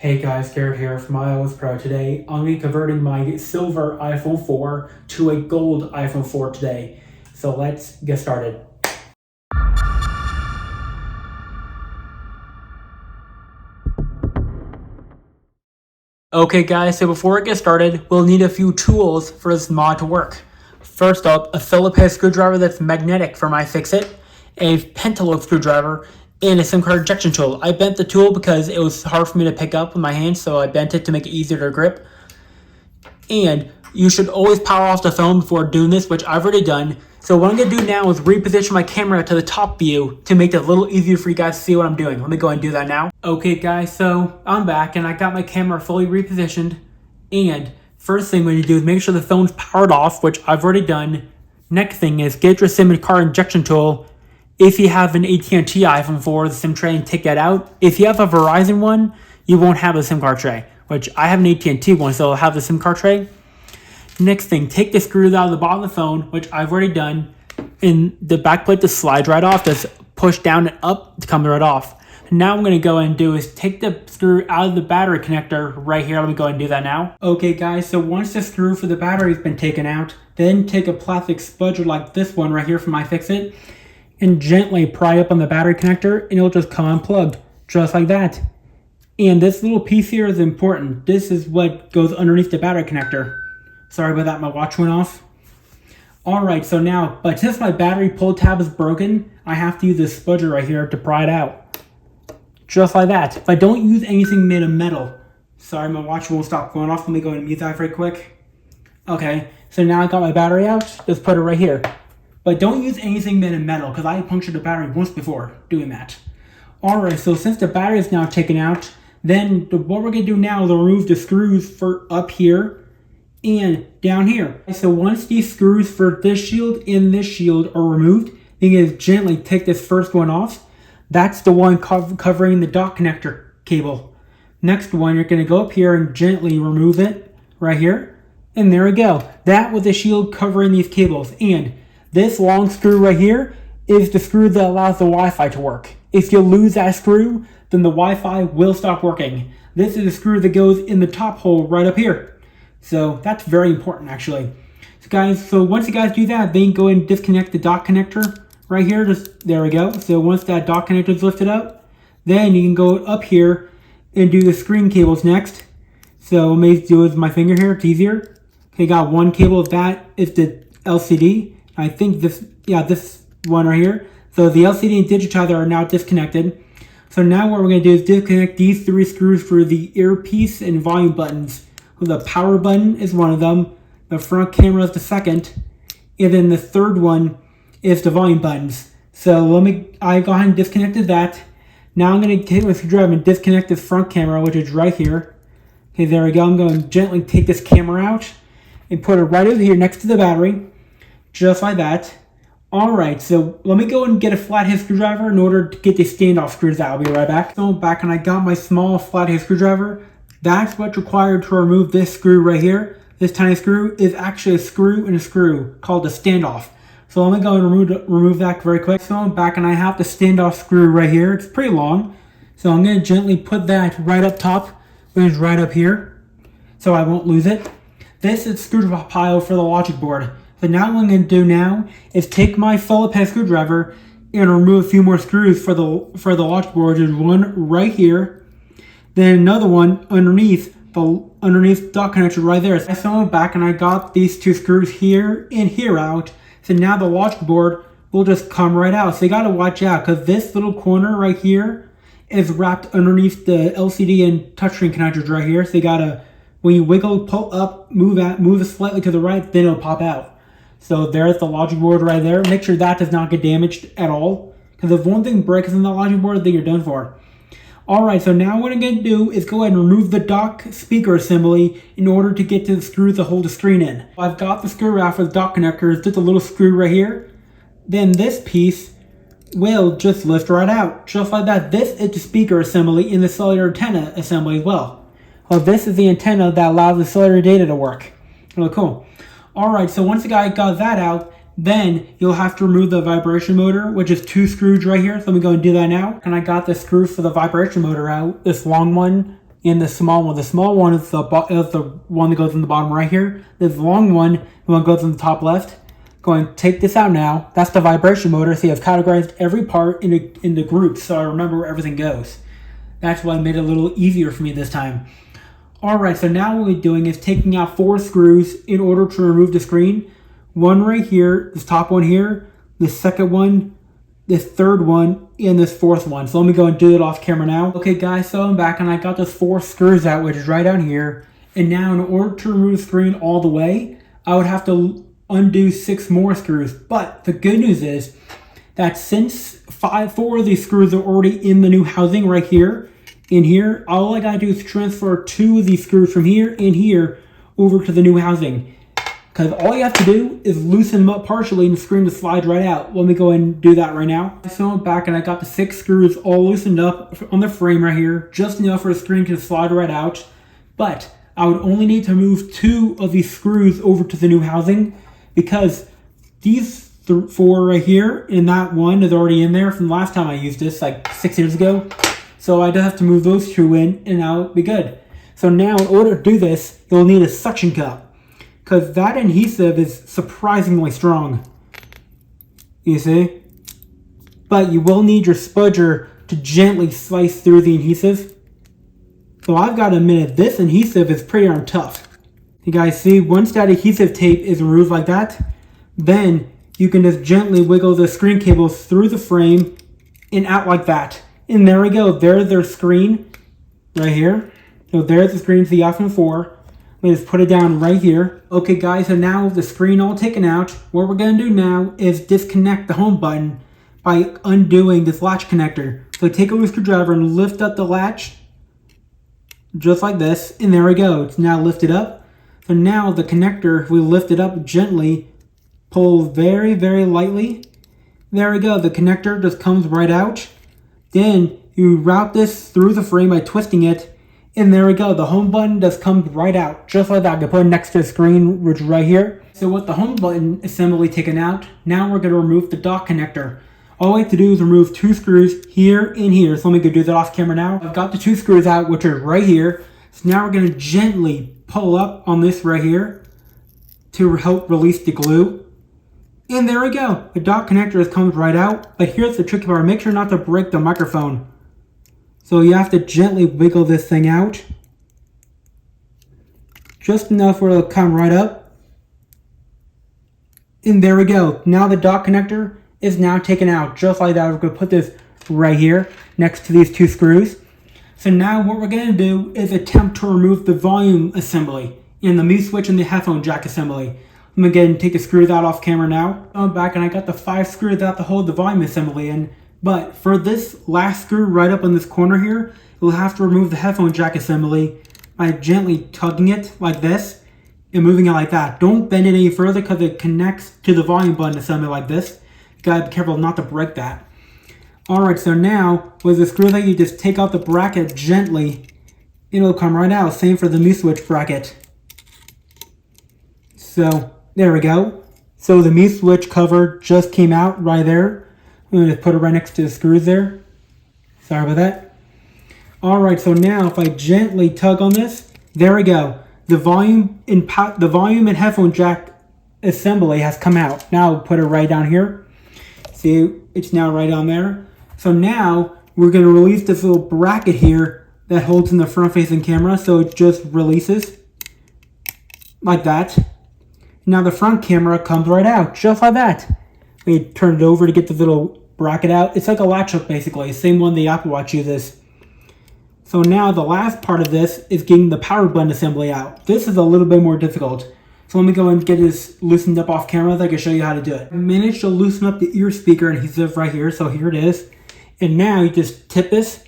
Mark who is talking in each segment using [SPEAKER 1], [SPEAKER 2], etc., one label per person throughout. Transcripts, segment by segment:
[SPEAKER 1] Hey guys, Garrett here from iOS Pro. Today, I'm going to be converting my silver iPhone 4 to a gold iPhone 4 today. So let's get started. Okay guys, so before I get started, we'll need a few tools for this mod to work. First up, a Phillips head screwdriver that's magnetic for my fix-it, a pentalobe screwdriver, and a SIM card ejection tool. I bent the tool because it was hard for me to pick up with my hands, so I bent it to make it easier to grip. And you should always power off the phone before doing this, which I've already done. So what I'm going to do now is reposition my camera to the top view to make it a little easier for you guys to see what I'm doing. Let me go and do that now. Okay guys, so I'm back and I got my camera fully repositioned. And first thing we need to do is make sure the phone's powered off, which I've already done. Next thing is get your SIM card injection tool. If you have an AT&T iPhone 4, the SIM tray, and take that out. If you have a Verizon one, you won't have a SIM card tray, which I have an AT&T one, so I'll have the SIM card tray. Next thing, take the screws out of the bottom of the phone, which I've already done. And the back plate just slides right off. Just push down and up to come right off. Now I'm going to go and do is take the screw out of the battery connector right here. Let me go and do that now. Okay guys, so once the screw for the battery has been taken out, then take a plastic spudger like this one right here from iFixit and gently pry up on the battery connector and it'll just come unplugged, just like that. And this little piece here is important. This is what goes underneath the battery connector. Sorry about that, my watch went off. Alright, so now, but since my battery pull tab is broken, I have to use this spudger right here to pry it out. Just like that. If I don't use anything made of metal, sorry, my watch won't stop going off. Let me go and mute that very quick. Okay, so now I got my battery out, just put it right here. But don't use anything made of metal, because I punctured the battery once before doing that. Alright, so since the battery is now taken out, then what we're going to do now is remove the screws for up here and down here. So once these screws for this shield and this shield are removed, then you just gently take this first one off. That's the one covering the dock connector cable. Next one, you're going to go up here and gently remove it right here. And there we go. That was the shield covering these cables. And this long screw right here is the screw that allows the Wi-Fi to work. If you lose that screw, then the Wi-Fi will stop working. This is the screw that goes in the top hole right up here. So that's very important actually. So guys, so once you guys do that, then go and disconnect the dock connector right here. Just there we go. So once that dock connector is lifted up, then you can go up here and do the screen cables next. So what I do with my finger here, it's easier. Okay, got one cable of that is the LCD. I think this one right here. So the LCD and digitizer are now disconnected. So now what we're going to do is disconnect these three screws for the earpiece and volume buttons. So the power button is one of them. The front camera is the second. And then the third one is the volume buttons. So I go ahead and disconnected that. Now I'm going to take my screwdriver and disconnect this front camera, which is right here. Okay, there we go. I'm going to gently take this camera out and put it right over here next to the battery. Just like that. Alright, so let me go and get a flathead screwdriver in order to get the standoff screws out. I'll be right back. So I'm back and I got my small flathead screwdriver. That's what's required to remove this screw right here. This tiny screw is actually a screw and a screw called a standoff. So let me go and remove that very quick. So I'm back and I have the standoff screw right here. It's pretty long. So I'm going to gently put that right up top, which is right up here, so I won't lose it. This is screwdriver pile for the logic board. So now what I'm going to do now is take my Phillips head screwdriver and remove a few more screws for the logic board. There's one right here, then another one underneath the dock connector right there. So I went back and I got these two screws here and here out. So now the logic board will just come right out. So you got to watch out because this little corner right here is wrapped underneath the LCD and touchscreen connectors right here. So you got to, when you wiggle, pull up, move it slightly to the right, then it'll pop out. So there's the logic board right there. Make sure that does not get damaged at all. Because if one thing breaks in the logic board, then you're done for. Alright, so now what I'm going to do is go ahead and remove the dock speaker assembly in order to get to the screws to hold the screen in. I've got the screw out for the dock connector. It's just a little screw right here. Then this piece will just lift right out. Just like that. This is the speaker assembly in the cellular antenna assembly as well. Well, this is the antenna that allows the cellular data to work. Really cool. Alright, so once the guy got that out, then you'll have to remove the vibration motor, which is two screws right here. So let me go and do that now. And I got the screw for the vibration motor out, this long one and the small one. The small one is the one that goes in the bottom right here. This long one, the one that goes in the top left. Going to take this out now. That's the vibration motor. See, I've categorized every part into groups so I remember where everything goes. That's why I made it a little easier for me this time. Alright, so now what we're doing is taking out 4 screws in order to remove the screen. One right here, this top one here, the second one, this third one, and this fourth one. So let me go and do it off camera now. Okay guys, so I'm back and I got those 4 screws out, which is right down here. And now in order to remove the screen all the way, I would have to undo 6 more screws. But the good news is that since 4 of these screws are already in the new housing right here, in here, all I gotta do is transfer 2 of these screws from here and here over to the new housing. Because all you have to do is loosen them up partially and the screen just slides right out. Let me go ahead and do that right now. So I'm back and I got the 6 screws all loosened up on the frame right here, just enough for the screen to slide right out. But I would only need to move 2 of these screws over to the new housing because these 4 right here and that one is already in there from the last time I used this, like 6 years ago. So I just have to move those 2 in and I'll be good. So now in order to do this, you'll need a suction cup because that adhesive is surprisingly strong. You see? But you will need your spudger to gently slice through the adhesive. So I've got to admit, this adhesive is pretty darn tough. You guys see, once that adhesive tape is removed like that, then you can just gently wiggle the screen cables through the frame and out like that. And there we go. There's their screen right here. So there's the screen for the iPhone 4. Let me just put it down right here. Okay guys, so now with the screen all taken out, what we're going to do now is disconnect the home button by undoing this latch connector. So take a loose screwdriver and lift up the latch just like this. And there we go. It's now lifted up. So now the connector, if we lift it up gently, pull very, very lightly. There we go. The connector just comes right out. Then you route this through the frame by twisting it. And there we go. The home button just comes right out. Just like that. I can put it next to the screen, which is right here. So with the home button assembly taken out, now we're going to remove the dock connector. All we have to do is remove 2 screws here and here. So let me go do that off camera now. I've got the 2 screws out, which are right here. So now we're going to gently pull up on this right here to help release the glue. And there we go. The dock connector just comes right out. But here's the tricky part. Make sure not to break the microphone. So you have to gently wiggle this thing out. Just enough where it'll come right up. And there we go. Now the dock connector is now taken out. Just like that. We're going to put this right here next to these 2 screws. So now what we're going to do is attempt to remove the volume assembly and the mute switch and the headphone jack assembly. I'm going to get and take the screws out off camera now. I'm back and I got the 5 screws out to hold the volume assembly in. But for this last screw right up in this corner here, you'll have to remove the headphone jack assembly by gently tugging it like this and moving it like that. Don't bend it any further because it connects to the volume button assembly like this. You gotta be careful not to break that. Alright, so now with the screw that you just take out the bracket gently, it'll come right out. Same for the mute switch bracket. So there we go. So the mute switch cover just came out right there. I'm going to put it right next to the screws there. Sorry about that. Alright, so now if I gently tug on this, there we go. The volume and headphone jack assembly has come out. Now I'll put it right down here. See, it's now right on there. So now we're going to release this little bracket here that holds in the front facing camera. So it just releases like that. Now the front camera comes right out, just like that. We turn it over to get the little bracket out. It's like a latch hook basically, same one the Apple Watch uses. So now the last part of this is getting the power button assembly out. This is a little bit more difficult. So let me go and get this loosened up off camera so I can show you how to do it. I managed to loosen up the ear speaker adhesive right here, so here it is. And now you just tip this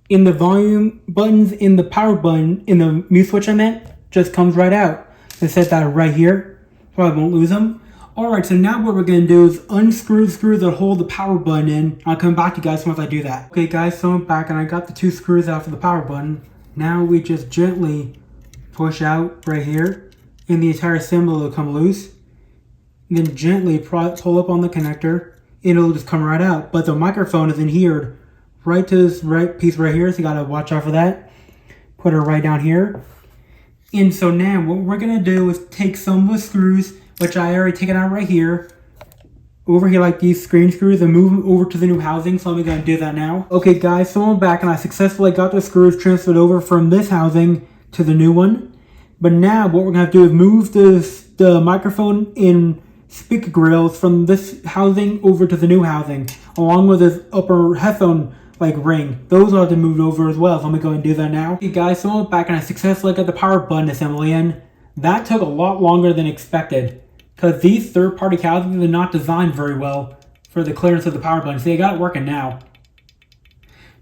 [SPEAKER 1] in the volume buttons, in the power button, in the mute switch I meant, just comes right out. I set that right here, so I won't lose them. Alright, so now what we're going to do is unscrew the screws that hold the power button in. I'll come back to you guys once I do that. Okay guys, so I'm back and I got the 2 screws out for the power button. Now we just gently push out right here and the entire assembly will come loose. And then gently pull up on the connector and it'll just come right out. But the microphone is adhered right to this right piece right here, so you got to watch out for that. Put it right down here. And so now what we're going to do is take some of the screws, which I already taken out right here, over here like these screen screws, and move them over to the new housing. So I'm going to do that now. Okay guys, so I'm back and I successfully got the screws transferred over from this housing to the new one. But now what we're going to have to do is move the microphone and speaker grills from this housing over to the new housing, along with this upper headphone ring. Those will have to move over as well, so I'm going to go and do that now. Okay guys, so I'm back and I successfully got the power button assembly in. That took a lot longer than expected, because these third-party housings are not designed very well for the clearance of the power button. So they got it working now.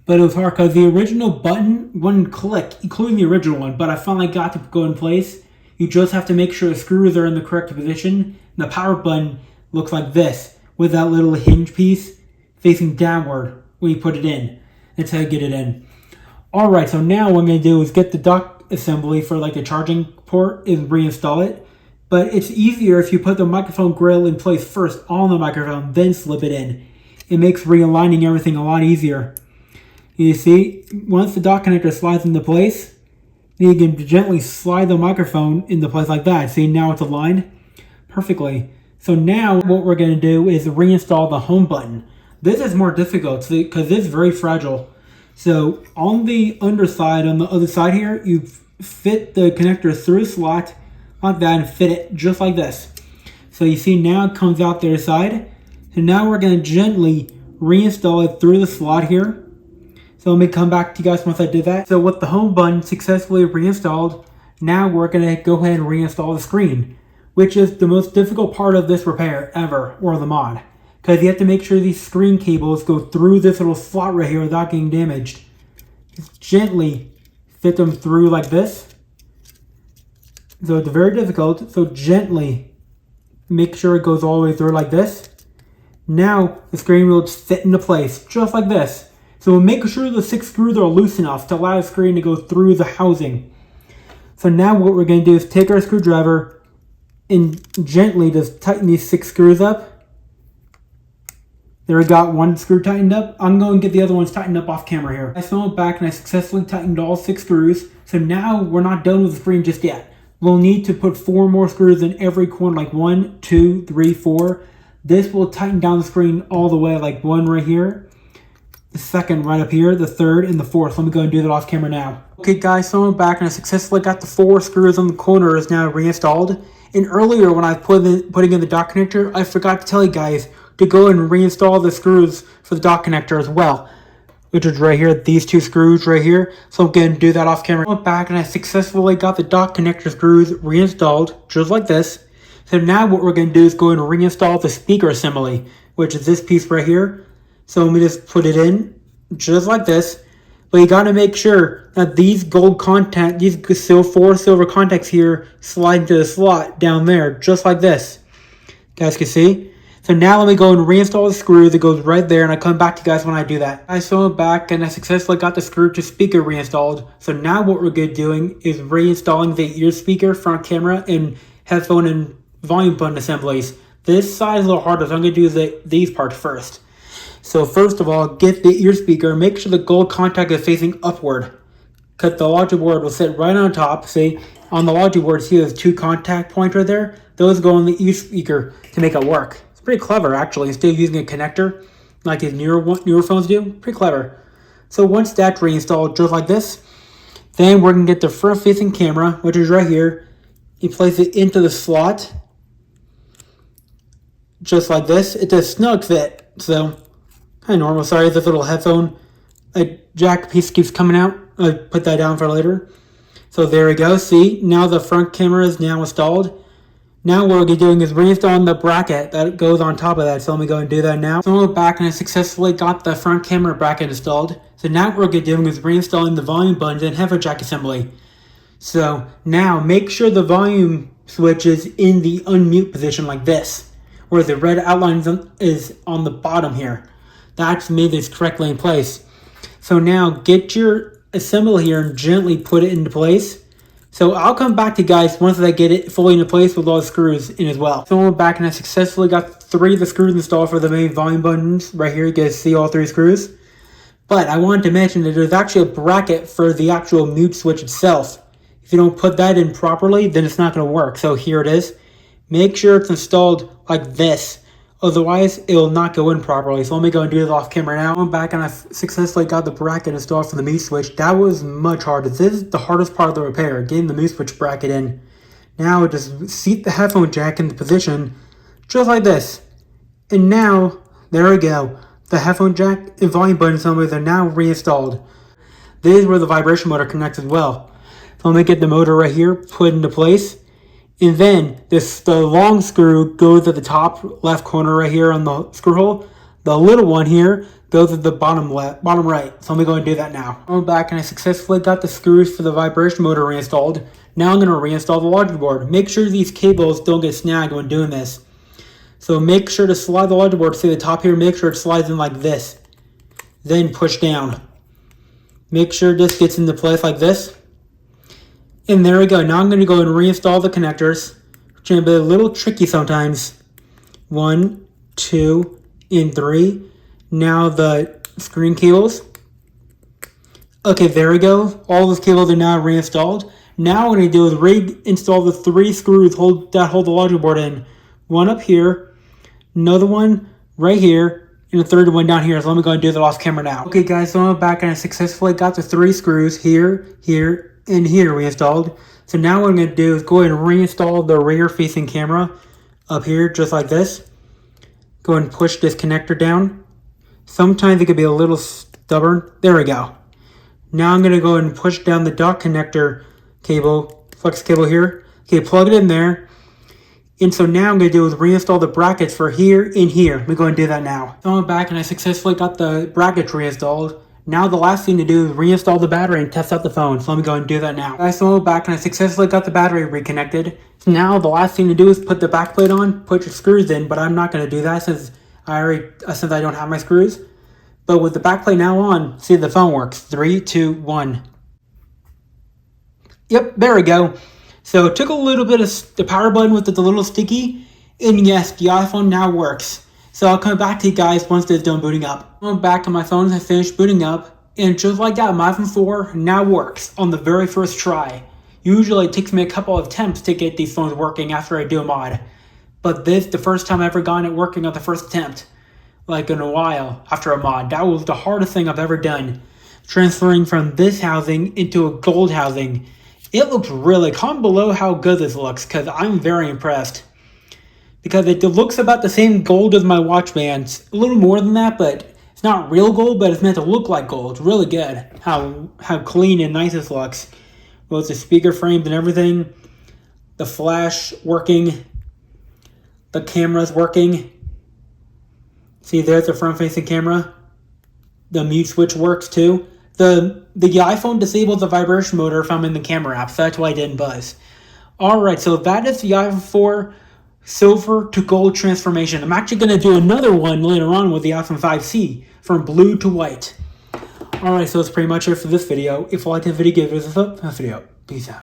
[SPEAKER 1] But it was hard because the original button wouldn't click, including the original one, but I finally got to go in place. You just have to make sure the screws are in the correct position. And the power button looks like this, with that little hinge piece facing downward when you put it in. That's how you get it in. Alright, so now what I'm going to do is get the dock assembly for the charging port and reinstall it. But it's easier if you put the microphone grill in place first on the microphone, then slip it in. It makes realigning everything a lot easier. You see, once the dock connector slides into place, then you can gently slide the microphone into place like that. See, now it's aligned perfectly. So now what we're going to do is reinstall the home button. This is more difficult because it's very fragile. So on the underside, on the other side here, you fit the connector through the slot like that and fit it just like this. So you see now it comes out the other side. So now we're going to gently reinstall it through the slot here. So let me come back to you guys once I did that. So with the home button successfully reinstalled, now we're going to go ahead and reinstall the screen, which is the most difficult part of this repair ever, or the mod. Because you have to make sure these screen cables go through this little slot right here without getting damaged. Just gently fit them through like this. So it's very difficult, so gently make sure it goes all the way through like this. Now the screen will just fit into place, just like this. So we'll make sure the 6 screws are loose enough to allow the screen to go through the housing. So now what we're going to do is take our screwdriver and gently just tighten these 6 screws up. There we got one screw tightened up. I'm going to get the other ones tightened up off camera here. I swung it back and I successfully tightened all 6 screws. So now we're not done with the screen just yet. We'll need to put 4 more screws in every corner, like 1, 2, 3, 4. This will tighten down the screen all the way, like 1 right here, the 2nd right up here, the 3rd, and the 4th. Let me go and do that off camera now. Okay guys, so I'm back and I successfully got the 4 screws on the corners now reinstalled. And earlier when I was putting in the dock connector, I forgot to tell you guys to go and reinstall the screws for the dock connector as well, which is right here, these 2 screws right here. So I'm going to do that off camera. I went back and I successfully got the dock connector screws reinstalled, just like this. So now what we're going to do is go and reinstall the speaker assembly, which is this piece right here. So let me just put it in, just like this. But you got to make sure that these gold contact, these 4 silver contacts here slide into the slot down there, just like this. You guys can see. So now let me go and reinstall the screw that goes right there, and I come back to you guys when I do that. I sew it back and I successfully got the screw to speaker reinstalled. So now what we're good doing is reinstalling the ear speaker, front camera, and headphone and volume button assemblies. This side is a little harder, so I'm going to do these parts first. So first of all, get the ear speaker. Make sure the gold contact is facing upward, because the logic board will sit right on top. See, on the logic board, see those 2 contact points right there? Those go on the ear speaker to make it work. It's pretty clever, actually, instead of using a connector like these newer phones do. Pretty clever. So once that's reinstalled, just like this, then we're going to get the front-facing camera, which is right here, and place it into the slot, just like this. It's a snug fit, so kind of normal. Sorry, this little headphone jack piece keeps coming out. I'll put that down for later. So there we go. See, now the front camera is now installed. Now what we're doing is reinstalling the bracket that goes on top of that. So let me go and do that now. So I'm back and I successfully got the front camera bracket installed. So now what we're doing is reinstalling the volume buttons and headphone jack assembly. So now make sure the volume switch is in the unmute position like this, where the red outline is on the bottom here. That's made this correctly in place. So now get your assembly here and gently put it into place. So I'll come back to you guys once I get it fully into place with all the screws in as well. So I'm back and I successfully got 3 of the screws installed for the main volume buttons. Right here you guys see all 3 screws. But I wanted to mention that there's actually a bracket for the actual mute switch itself. If you don't put that in properly, then it's not going to work. So here it is. Make sure it's installed like this. Otherwise, it will not go in properly. So let me go and do this off camera now. I'm back and I've successfully got the bracket installed for the mute switch. That was much harder. This is the hardest part of the repair, getting the mute switch bracket in. Now just seat the headphone jack into position, just like this. And now, there we go. The headphone jack and volume button assemblies are now reinstalled. This is where the vibration motor connects as well. So let me get the motor right here, put into place. And then the long screw goes at the top left corner right here on the screw hole. The little one here goes at the bottom right. So let me go and do that now. I'm back and I successfully got the screws for the vibration motor reinstalled. Now I'm going to reinstall the logic board. Make sure these cables don't get snagged when doing this. So make sure to slide the logic board to the top here. Make sure it slides in like this. Then push down. Make sure this gets into place like this. And there we go. Now I'm going to go and reinstall the connectors, which can be a little tricky sometimes. 1, 2, and 3. Now the screen cables. Okay, there we go. All those cables are now reinstalled. Now what I'm going to do is reinstall the 3 screws that hold the logic board in. One up here, another one right here, and a third one down here. So let me go and do that off camera now. Okay guys, so I'm back and I successfully got the 3 screws here, and here reinstalled. So now what I'm going to do is go ahead and reinstall the rear facing camera up here just like this. Go ahead and push this connector down. Sometimes it could be a little stubborn. There we go. Now I'm going to go ahead and push down the dock connector cable, flex cable here. Okay, plug it in there. And so now I'm going to do is reinstall the brackets for here and here. Let me go and do that now. So I'm back and I successfully got the brackets reinstalled. Now the last thing to do is reinstall the battery and test out the phone. So let me go and do that now. Guys, so I'm back and I successfully got the battery reconnected. So now the last thing to do is put the back plate on, put your screws in, but I'm not going to do that since I don't have my screws. But with the back plate now on, see the phone works. 3, 2, 1. Yep, there we go. So it took a little bit of the power button with the little sticky, and yes, the iPhone now works. So I'll come back to you guys once it's done booting up. I'm back and my phone has finished booting up, and just like that, my iPhone 4 now works on the very first try. Usually it takes me a couple of attempts to get these phones working after I do a mod. But this, the first time I ever got it working on the first attempt, like in a while after a mod. That was the hardest thing I've ever done. Transferring from this housing into a gold housing. It looks really, comment below how good this looks, because I'm very impressed. Because it looks about the same gold as my watch band. A little more than that, but it's not real gold, but it's meant to look like gold. It's really good how clean and nice this looks. Both the speaker frames and everything. The flash working. The camera's working. See, there's the front-facing camera. The mute switch works too. The iPhone disables the vibration motor if I'm in the camera app, so that's why it didn't buzz. Alright, so that is the iPhone 4 silver to gold transformation. I'm actually going to do another one later on with the iPhone 5C, from blue to white. Alright, so that's pretty much it for this video. If you liked the video, give it a thumbs up. Peace out.